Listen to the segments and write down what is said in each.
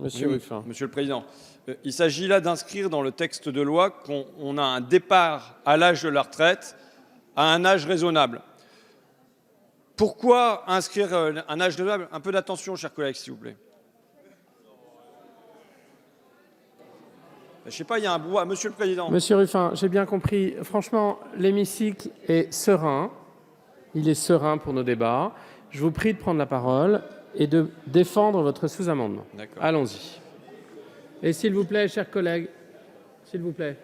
Monsieur Ruffin. Monsieur le Président, il s'agit là d'inscrire dans le texte de loi qu'on a un départ à l'âge de la retraite à un âge raisonnable. Pourquoi inscrire un âge raisonnable? Un peu d'attention, chers collègues, s'il vous plaît. Je ne sais pas, il y a un brouhaha. Monsieur le Président. Monsieur Ruffin, j'ai bien compris. Franchement, l'hémicycle est serein. Il est serein pour nos débats. Je vous prie de prendre la parole et de défendre votre sous-amendement. Allons-y. Et s'il vous plaît, chers collègues, s'il vous plaît.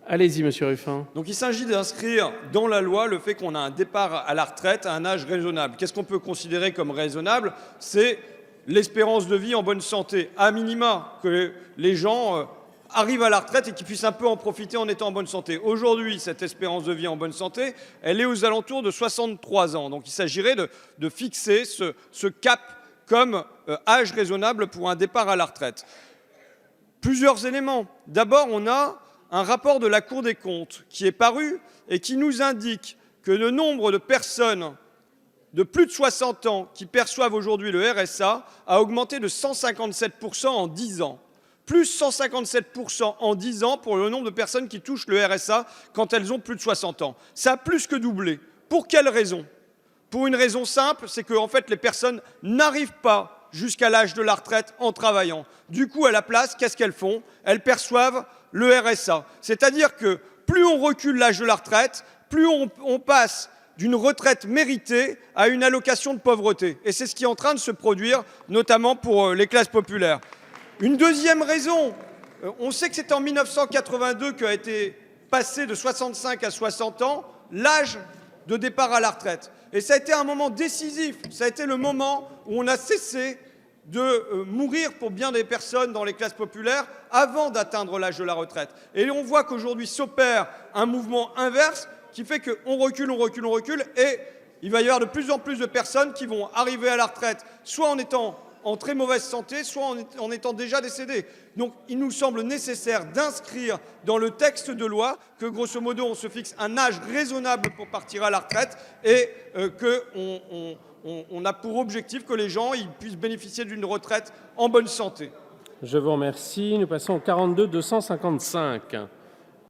Allez-y, monsieur Ruffin. Donc il s'agit d'inscrire dans la loi le fait qu'on a un départ à la retraite à un âge raisonnable. Qu'est-ce qu'on peut considérer comme raisonnable? C'est l'espérance de vie en bonne santé, à minima, que les gens arrivent à la retraite et qu'ils puissent un peu en profiter en étant en bonne santé. Aujourd'hui, cette espérance de vie en bonne santé, elle est aux alentours de 63 ans. Donc il s'agirait de fixer ce cap comme âge raisonnable pour un départ à la retraite. Plusieurs éléments. D'abord, on a un rapport de la Cour des comptes qui est paru et qui nous indique que le nombre de personnes de plus de 60 ans qui perçoivent aujourd'hui le RSA a augmenté de 157% en 10 ans. Plus 157% en 10 ans pour le nombre de personnes qui touchent le RSA quand elles ont plus de 60 ans. Ça a plus que doublé. Pour quelle raison? Pour une raison simple, c'est que en fait, les personnes n'arrivent pas jusqu'à l'âge de la retraite en travaillant. Du coup, à la place, qu'est-ce qu'elles font? Elles perçoivent le RSA. C'est-à-dire que plus on recule l'âge de la retraite, plus on passe d'une retraite méritée à une allocation de pauvreté. Et c'est ce qui est en train de se produire, notamment pour les classes populaires. Une deuxième raison, on sait que c'est en 1982 qu'a été passé de 65 à 60 ans l'âge de départ à la retraite. Et ça a été un moment décisif, ça a été le moment où on a cessé de mourir pour bien des personnes dans les classes populaires avant d'atteindre l'âge de la retraite. Et on voit qu'aujourd'hui s'opère un mouvement inverse qui fait qu'on recule, on recule, on recule, et il va y avoir de plus en plus de personnes qui vont arriver à la retraite, soit en étant en très mauvaise santé, soit en étant déjà décédées. Donc il nous semble nécessaire d'inscrire dans le texte de loi que, grosso modo, on se fixe un âge raisonnable pour partir à la retraite et qu'on a pour objectif que les gens puissent bénéficier d'une retraite en bonne santé. Je vous remercie. Nous passons au 42 255.